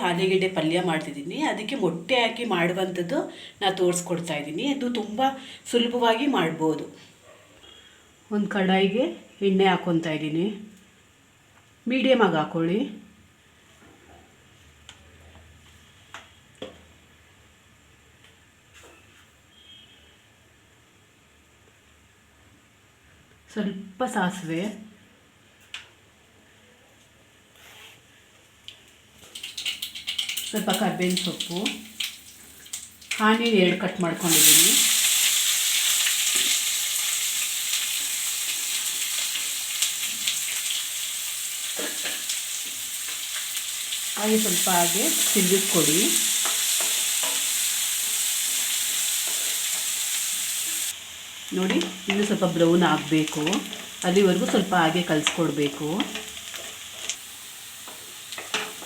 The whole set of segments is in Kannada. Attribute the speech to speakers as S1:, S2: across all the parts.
S1: ಆಲೂಗೆಡ್ಡೆ ಪಲ್ಯ ಮಾಡ್ತಿದ್ದೀನಿ. ಅದಕ್ಕೆ ಮೊಟ್ಟೆ ಹಾಕಿ ಮಾಡುವಂಥದ್ದು ನಾನು ತೋರಿಸ್ಕೊಡ್ತಾ ಇದ್ದೀನಿ. ಇದು ತುಂಬ ಸುಲಭವಾಗಿ ಮಾಡ್ಬೋದು. ಒಂದು ಕಡಾಯಿಗೆ ಎಣ್ಣೆ ಹಾಕ್ಕೊತಾ ಇದ್ದೀನಿ. ಮೀಡಿಯಮಾಗಿ ಹಾಕ್ಕೊಳ್ಳಿ. ಸ್ವಲ್ಪ ಸಾಸಿವೆ, ಸ್ವಲ್ಪ ಕರ್ಬೇವಿನ ಸೊಪ್ಪು, ಆನಿಯನ್ 2 ಕಟ್ ಮಾಡ್ಕೊಂಡಿದ್ದೀನಿ. ಹಾಗೆ ಸ್ವಲ್ಪ ಹಾಗೆ ತಿರುಗಿಸ್ಕೊಡಿ. ನೋಡಿ, ಇನ್ನೂ ಸ್ವಲ್ಪ ಬ್ರೌನ್ ಆಗಬೇಕು. ಅಲ್ಲಿವರೆಗೂ ಸ್ವಲ್ಪ ಹಾಗೆ ಕಲಿಸ್ಕೊಡ್ಬೇಕು.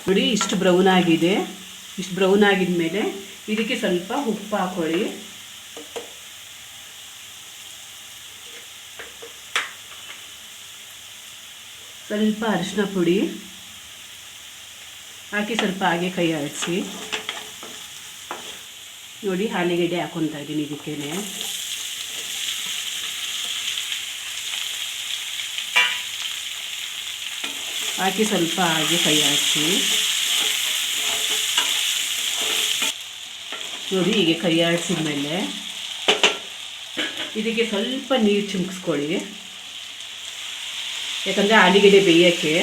S1: ನೋಡಿ, ಇಷ್ಟು ಬ್ರೌನ್ ಆಗಿದೆ. ಇಷ್ಟು ಬ್ರೌನ್ ಆಗಿದ ಮೇಲೆ ಇದಕ್ಕೆ ಸ್ವಲ್ಪ ಉಪ್ಪು ಹಾಕ್ಕೊಳ್ಳಿ. ಸ್ವಲ್ಪ ಅರಿಶಿನ ಪುಡಿ ಹಾಕಿ ಸ್ವಲ್ಪ ಹಾಗೆ ಕೈ ಆಡಿಸಿ. ನೋಡಿ, ಆಲೂಗೆಡ್ಡೆ ಹಾಕ್ಕೊತಾ ಇದ್ದೀನಿ. ಇದಕ್ಕೇನೆ ಹಾಕಿ ಸ್ವಲ್ಪ ಹಾಗೆ ಕೈ ಆಡಿಸಿ. ನೋಡಿ, ಹೀಗೆ ಕೈ ಆಡಿಸಿದ ಮೇಲೆ ಇದಕ್ಕೆ ಸ್ವಲ್ಪ ನೀರು ಚಿಮ್ಕಿಸ್ಕೊಳ್ಳಿ. ಯಾಕಂದರೆ ಆಲೂಗೆಡ್ಡೆ ಬೇಯೋಕ್ಕೆ.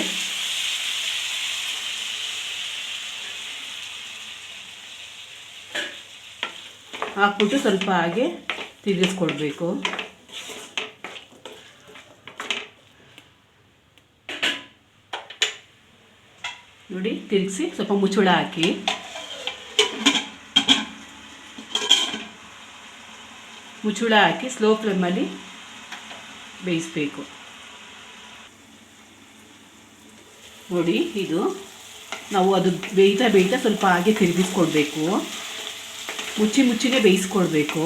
S1: ಹಾಕ್ಬಿಟ್ಟು ಸ್ವಲ್ಪ ಹಾಗೆ ತಿರುಗಿಸ್ಕೊಡ್ಬೇಕು. ನೋಡಿ, ತಿರುಗಿಸಿ ಸ್ವಲ್ಪ ಮುಚ್ಚಳ ಹಾಕಿ. ಮುಚ್ಚಳ ಹಾಕಿ ಸ್ಲೋ ಫ್ಲೇಮಲ್ಲಿ ಬೇಯಿಸಬೇಕು. ನೋಡಿ, ಇದು ನಾವು ಅದು ಬೇಯ್ತಾ ಬೇಯ್ತಾ ಸ್ವಲ್ಪ ಹಾಗೆ ತಿರುಗಿಸ್ಕೊಡ್ಬೇಕು. ಮುಚ್ಚಿನೇ ಬೇಯಿಸ್ಕೊಡ್ಬೇಕು.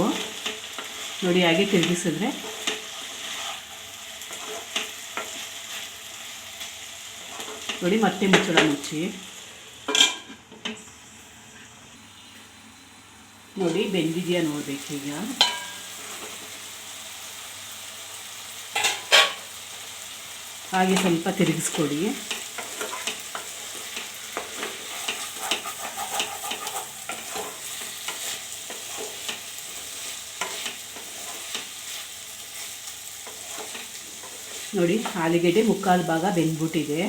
S1: ನೋಡಿ, ಹಾಗೆ ತಿರುಗಿಸಿದ್ರೆ ನೋಡಿ, ಮತ್ತೆ ಮುಚ್ಚಳ ಮುಚ್ಚಿ. ನೋಡಿ, ಬೆಂದಿದೆಯಾ ನೋಡಬೇಕೀಗ. ಹಾಗೆ ಸ್ವಲ್ಪ ತಿರುಗಿಸ್ಕೊಡಿ. ನೋಡಿ, ಆಲೂಗೆಡ್ಡೆ ಮುಕ್ಕಾಲು ಭಾಗ ಬೆಂದ್ಬಿಟ್ಟಿದೆ.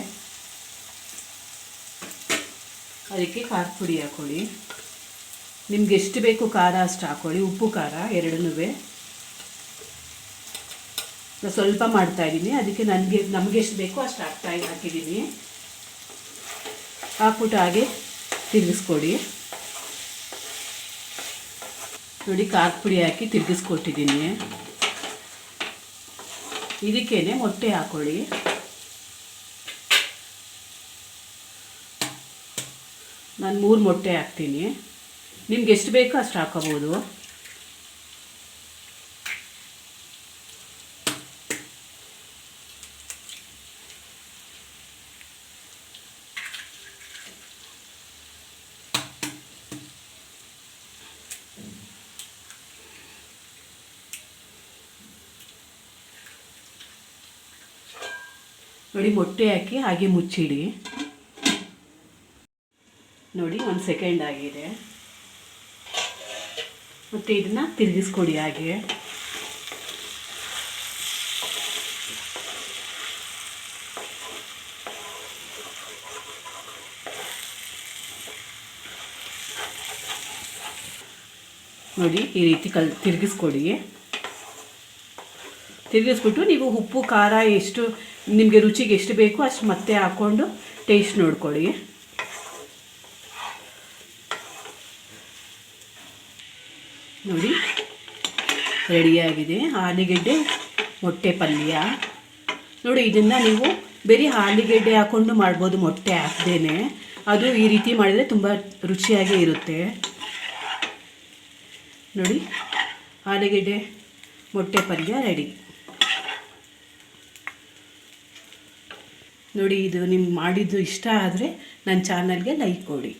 S1: ಅದಕ್ಕೆ ಖಾರ ಪುಡಿ ಹಾಕ್ಕೊಳ್ಳಿ. ನಿಮ್ಗೆ ಎಷ್ಟು ಬೇಕು ಖಾರ ಅಷ್ಟು ಹಾಕ್ಕೊಳ್ಳಿ. ಉಪ್ಪು ಖಾರ ಎರಡನ್ನೂ ನಾನು ಸ್ವಲ್ಪ ಮಾಡ್ತಾಯಿದ್ದೀನಿ. ಅದಕ್ಕೆ ನಮಗೆ ಎಷ್ಟು ಬೇಕೋ ಅಷ್ಟು ಹಾಕಿದ್ದೀನಿ. ಹಾಕ್ಬಿಟ್ಟು ಹಾಗೆ ತಿರುಗಿಸ್ಕೊಡಿ. ನೋಡಿ, ಖಾರ ಪುಡಿ ಹಾಕಿ ತಿರುಗಿಸ್ಕೊಟ್ಟಿದ್ದೀನಿ. ಇದಕ್ಕೇನೆ ಮೊಟ್ಟೆ ಹಾಕ್ಕೊಳ್ಳಿ. ನಾನು 3 ಮೊಟ್ಟೆ ಹಾಕ್ತೀನಿ. ನಿಮ್ಗೆ ಎಷ್ಟು ಬೇಕೋ ಅಷ್ಟು ಹಾಕೋಬೋದು. ನೋಡಿ, ಮೊಟ್ಟೆ ಹಾಕಿ ಹಾಗೆ ಮುಚ್ಚಿಡಿ. ನೋಡಿ, 1 ಸೆಕೆಂಡ್ ಆಗಿದೆ. ಮತ್ತು ಇದನ್ನು ತಿರುಗಿಸ್ಕೊಡಿ ಹಾಗೆ. ನೋಡಿ, ಈ ರೀತಿ ತಿರುಗಿಸ್ಕೊಡಿ. ತಿರುಗಿಸ್ಬಿಟ್ಟು ನೀವು ಉಪ್ಪು ಖಾರ ಎಷ್ಟು ನಿಮಗೆ ರುಚಿಗೆ ಎಷ್ಟು ಬೇಕೋ ಅಷ್ಟು ಮತ್ತೆ ಹಾಕ್ಕೊಂಡು ಟೇಸ್ಟ್ ನೋಡ್ಕೊಳ್ಳಿ. ನೋಡಿ, ರೆಡಿಯಾಗಿದೆ ಆಲೂಗೆಡ್ಡೆ ಮೊಟ್ಟೆ ಪಲ್ಯ. ನೋಡಿ, ಇದನ್ನು ನೀವು ಬರೀ ಆಲೂಗೆಡ್ಡೆ ಹಾಕ್ಕೊಂಡು ಮಾಡ್ಬೋದು, ಮೊಟ್ಟೆ ಹಾಕ್ದೇನೆ. ಅದು ಈ ರೀತಿ ಮಾಡಿದರೆ ತುಂಬ ರುಚಿಯಾಗಿ ಇರುತ್ತೆ. ನೋಡಿ, ಆಲೂಗೆಡ್ಡೆ ಮೊಟ್ಟೆ ಪಲ್ಯ ರೆಡಿ. ನೋಡಿ, ಇದು ನಿಮ್ಗೆ ಮಾಡಿದ್ದು ಇಷ್ಟ ಆದರೆ ನನ್ನ ಚಾನಲ್ಗೆ ಲೈಕ್ ಕೊಡಿ.